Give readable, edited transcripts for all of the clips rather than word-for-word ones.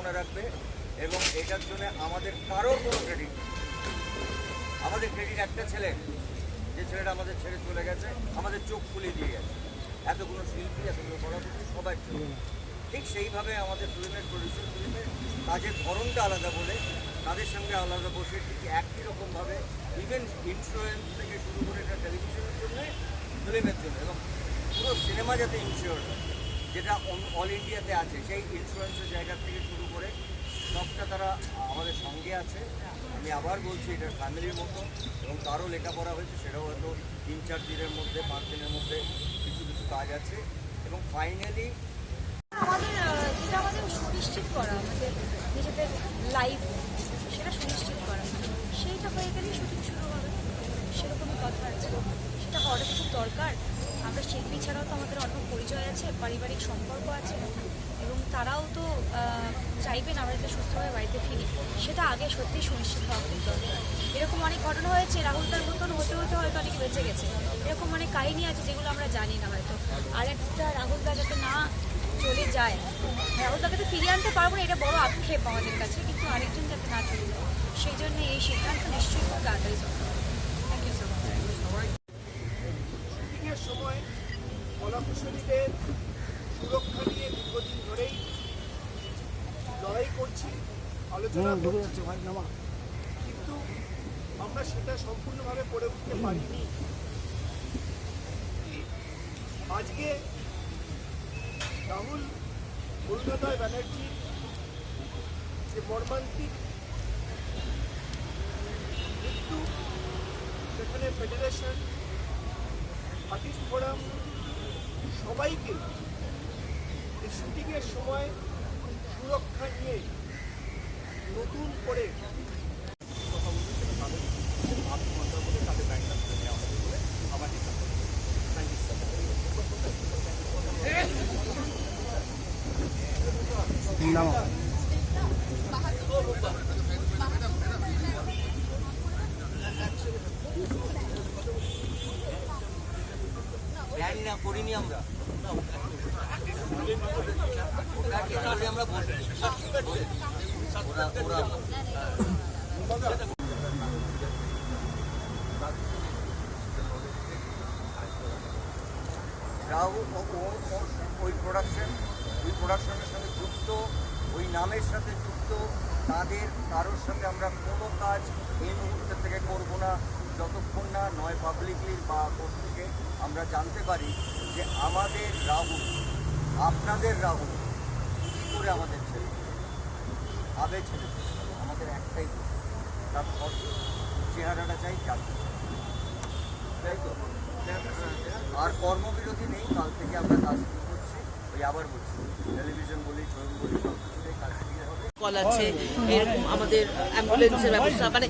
ভরসা রাখবে এবং এটার জন্য আমাদের কারোর কোনো ক্রেডিট নেই। আমাদের ক্রেডিট একটা ছেলে, যে ছেলেটা আমাদের ছেড়ে চলে গেছে, আমাদের চোখ খুলে দিয়ে গেছে, এতগুলো শিল্পী, এতগুলো কলাকুশলী সবার জন্য। ঠিক সেইভাবে আমাদের ফিল্মের প্রডিউসার, ফিল্মের কাজের ধরনটা আলাদা বলে তাদের সঙ্গে আলাদা বসে ঠিক একই রকমভাবে ইভেন ইন্স্যুরেন্স থেকে শুরু করে এটা টেলিভিশনের জন্য, ফিল্মের জন্য এবং পুরো সিনেমা যাতে ইনশিওর হয়, যেটা অল ইন্ডিয়াতে আছে, সেই ইন্স্যুরেন্সের জায়গা থেকে শুরু করে সবটা তারা আমাদের সঙ্গে আছে। আমি আবার বলছি, এটা ফ্যামিলির মতো এবং তারও লেখাপড়া হয়েছে, সেটাও হয়তো 3-4 দিনের মধ্যে, 5 দিনের মধ্যে কিছু কিছু কাজ আছে এবং ফাইনালি আমাদের যেটা আমাদের সুনিশ্চিত করা, আমাদের নিজেদের লাইফ সেটা সুনিশ্চিত করা, সেইটা হয়ে গেলেই শুটিং শুরু হবে, সেরকমই কথা আছে। সেটা হওয়াটা খুব দরকার। আমরা শিল্পী ছাড়াও তো আমাদের অন্য পরিচয় আছে, পারিবারিক সম্পর্ক আছে এবং তারাও তো চাইবেন আমরা যাতে সুস্থভাবে বাড়িতে ফিরি, সেটা আগে সত্যিই সুনিশ্চিত হওয়া খুব দরকার। এরকম অনেক ঘটনা হয়েছে, রাহুলদার মতন হতে হতে হয়তো অনেকে বেঁচে গেছে, এরকম অনেক কাহিনী আছে যেগুলো আমরা জানি না হয়তো। আর একটা রাহুলদা যাতে না চলে যায়, রাহুলদাকে তো ফিরিয়ে আনতে পারবো না, এটা বড় আক্ষেপ আমাদের কাছে, কিন্তু আরেকজন যাতে না চলে যায় সেই জন্য এই সিদ্ধান্ত নিশ্চয়ই খুব তাড়াতাড়ি চলবে। Thank you so much. শুটিংয়ের সময় কলাকুশলীদের সুরক্ষা নিয়ে দীর্ঘদিন ধরেই লড়াই করছি, আলোচনা করছি, কিন্তু আমরা সেটা সম্পূর্ণভাবে করে উঠতে পারিনি। আজকে রাহুল অরুণোদয় ব্যানার্জি যে মর্মান্তিক মৃত্যু, সেখানে ফেডারেশন, আর্টিস্ট ফোরাম সবাইকে এই শুটিংয়ের সময় সুরক্ষা নিয়ে নতুন করে প্ল্যান না করিনি আমরা, আমরা বলছি রাহুল ওই প্রোডাকশনের সঙ্গে যুক্ত, ওই নামের সাথে যুক্ত, তাদের কারোর সঙ্গে আমরা কোনো কাজ এই মুহূর্তে থেকে করবো না যতক্ষণ না নয় পাবলিকলি বা কোর্ট থেকে আমরা জানতে পারি যে আমাদের রাহুল, আপনাদের রাহুল কী করে আমাদের ছেলে আবে ছেলে। আমাদের একটাই তার চেহারাটা চাই, জানতে চাই, তাই তো। আর কর্মবিরতি নেই, কাল থেকে আমরা কাজ শুরু করছি। ওই আবার বলছি, টেলিভিশন বলি, ফিল্ম বলি, সব কিছুতেই কাজ শুরু হবে। কল আছে, এরকম আমাদের অ্যাম্বুলেন্সের ব্যবস্থা, মানে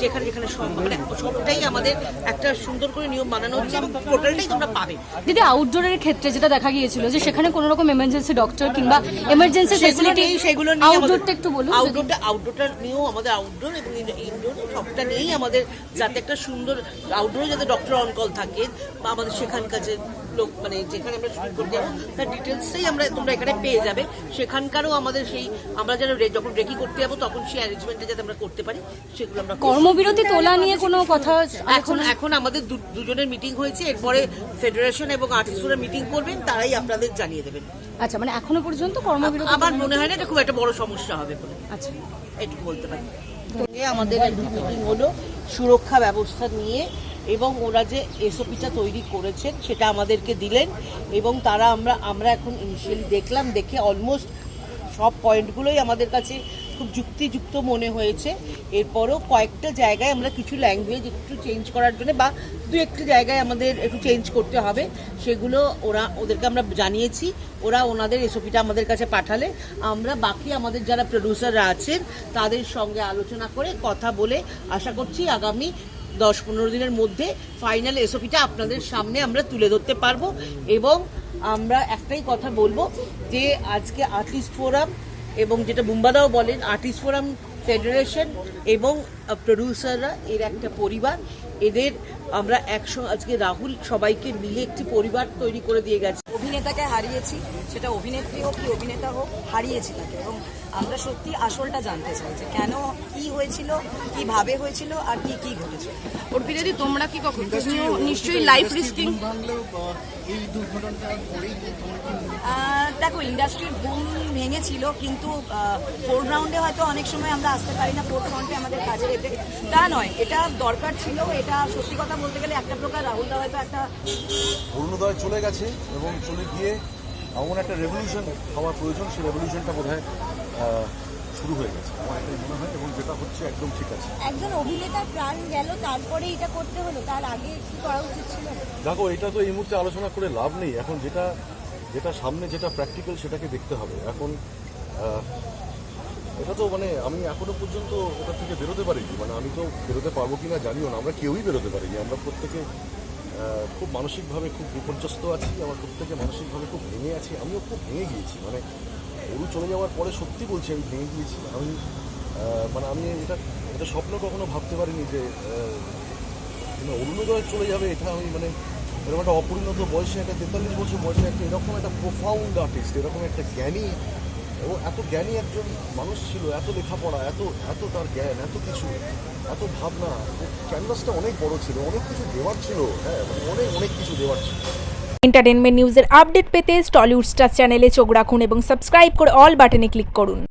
যেখানে যেখানে মানে সবটাই আমাদের একটা সুন্দর করে নিয়ম বানানো হচ্ছে এবং টোটালটাই তোমরা পাবে। দিদি, আউটডোরের ক্ষেত্রে যেটা দেখা গিয়েছিল যে সেখানে কোনো রকম এমার্জেন্সি ডক্টর কিংবা এমার্জেন্সি ফ্যাসিলিটি, সেগুলো আউটডোরটা একটু বলুন। আউটডোরটা নিয়েও আমাদের আউটডোর এবং ইনডোর সবটা নিয়েই আমাদের যাতে একটা সুন্দর আউটডোরে যাতে ডক্টর অন কল থাকেন বা আমাদের সেখানকার যে লোক, মানে যেখানে আমরা শুট করতে যাবো তার ডিটেলসটাই তোমরা এখানে পেয়ে যাবে। সেখানকারও আমাদের সেই আমরা যেন যখন রেকি করতে যাবো তখন সেই অ্যারেঞ্জমেন্টটা যাতে আমরা করতে পারি সেগুলো আমরা। কর্মবিরতি তোলা নিয়ে কোনো কথা এখন আমাদের দুজনের মিটিং হয়েছে, এরপরে ফেডারেশন এবং আর্টিস্টরা মিটিং করবেন, তারাই আপনাদের জানিয়ে দেবেন। আচ্ছা, মানে এখনো পর্যন্ত কর্মবিরতি আমার মনে হয় না এটা খুব একটা বড় সমস্যা হবে বলে। আচ্ছা, এটুকু বলতে পারি। আমাদের একটি মিটিং হলো সুরক্ষা ব্যবস্থা নিয়ে এবং ওরা যে এসওপিটা তৈরি করেছেন সেটা আমাদেরকে দিলেন এবং তারা আমরা এখন ইনিশিয়ালি দেখলাম, দেখে অলমোস্ট সব পয়েন্টগুলোই আমাদের কাছে খুব যুক্তিযুক্ত মনে হয়েছে। এরপরও কয়েকটা জায়গায় আমরা কিছু ল্যাঙ্গুয়েজ একটু চেঞ্জ করার জন্য বা দু একটি জায়গায় আমাদের একটু চেঞ্জ করতে হবে, সেগুলো ওদেরকে আমরা জানিয়েছি। ওরা ওনাদের এসওপিটা আমাদের কাছে পাঠালে আমরা বাকি আমাদের যারা প্রডিউসাররা আছেন তাদের সঙ্গে আলোচনা করে কথা বলে আশা করছি আগামী 10-15 দিনের মধ্যে ফাইনাল এসওপিটা আপনাদের সামনে আমরা তুলে ধরতে পারবো। এবং আমরা একটাই কথা বলবো যে আজকে আর্টিস্ট ফোরাম এবং যেটা বুম্বাদাও বলেন, আর্টিস্ট ফোরাম, ফেডারেশন এবং প্রডিউসাররা এর একটা পরিবার, এদের আমরা একসঙ্গে আজকে রাহুল সবাইকে মিলে একটি পরিবার তৈরি করে দিয়ে গেছে। অভিনেতাকে হারিয়েছি, সেটা অভিনেত্রী হোক কি অভিনেতা হোক, হারিয়েছি তাকে। এবং আমরা সত্যি আসলটা জানতে চাই যে কেন, কি হয়েছিল, কিভাবে হয়েছিল, আর কি কি ঘটেছে। অর্পিতাদি, তোমরা কি কখন নিশ্চয়ই লাইফ রিস্কিং দেখো, ইন্ডাস্ট্রির বুম ভেঙেছিল, কিন্তু ফোরগ্রাউন্ডে হয়তো অনেক সময় আমরা আসতে পারি না, ফোরগ্রাউন্ডে আমাদের কাজের এতে তা নয়, এটা দরকার ছিল। এটা সত্যি কথা বলতে গেলে একটা প্রকার রাহুলদা হয়তো একটা অরুণোদয় চলে গেছে এবং চলে গিয়ে এমন একটা রেভলিউশন হওয়ার প্রয়োজন, সেই রেভলিউশনটা বোধহয় শুরু হয়ে গেছে আমার এটাই মনে হয়, এবং যেটা হচ্ছে একদম ঠিক আছে। একজন অভিনেতার প্রাণ গেল, তারপরে এটা করতে হলো, তার আগে কি করা উচিত ছিল? দেখো, এটা তো এই মুহূর্তে আলোচনা করে লাভ নেই। এখন যেটা সামনে, যেটা প্র্যাকটিক্যাল, সেটাকে দেখতে হবে। এখন এটা তো মানে আমি এখনো পর্যন্ত ওটা থেকে বেরোতে পারিনি, মানে আমি তো বেরোতে পারবো কিনা জানিও না, আমরা কেউই বেরোতে পারিনি। আমরা প্রত্যেকে খুব মানসিকভাবে খুব বিপর্যস্ত আছি, আমার প্রত্যেকে মানসিকভাবে খুব ভেঙে আছি। আমিও খুব ভেঙে গিয়েছি, মানে অরু চলে যাওয়ার পরে সত্যি বলছি আমি ভেঙে গিয়েছি। আমি এটা স্বপ্ন কখনো ভাবতে পারিনি যে অরুণোদয় চলে যাবে। এটা আমি এরকম একটা অপরিণত বয়সে, একটা 43 বছর বয়সে একটা এরকম একটা প্রোফাউন্ড আর্টিস্ট, এরকম একটা জ্ঞানী, ও এত জ্ঞানী একজন মানুষ ছিল, এত লেখাপড়া, এত তার জ্ঞান, এত কিছু, এত ভাবনা। ক্যানভাসটা অনেক বড় ছিল, অনেক কিছু দেওয়ার ছিল। হ্যাঁ, অনেক কিছু দেওয়ার ছিল। এন্টারটেনমেন্ট নিউজের আপডেট পেতে টলিউড স্টার চ্যানেলে চোখ রাখুন এবং সাবস্ক্রাইব করে অল বাটনে ক্লিক করুন।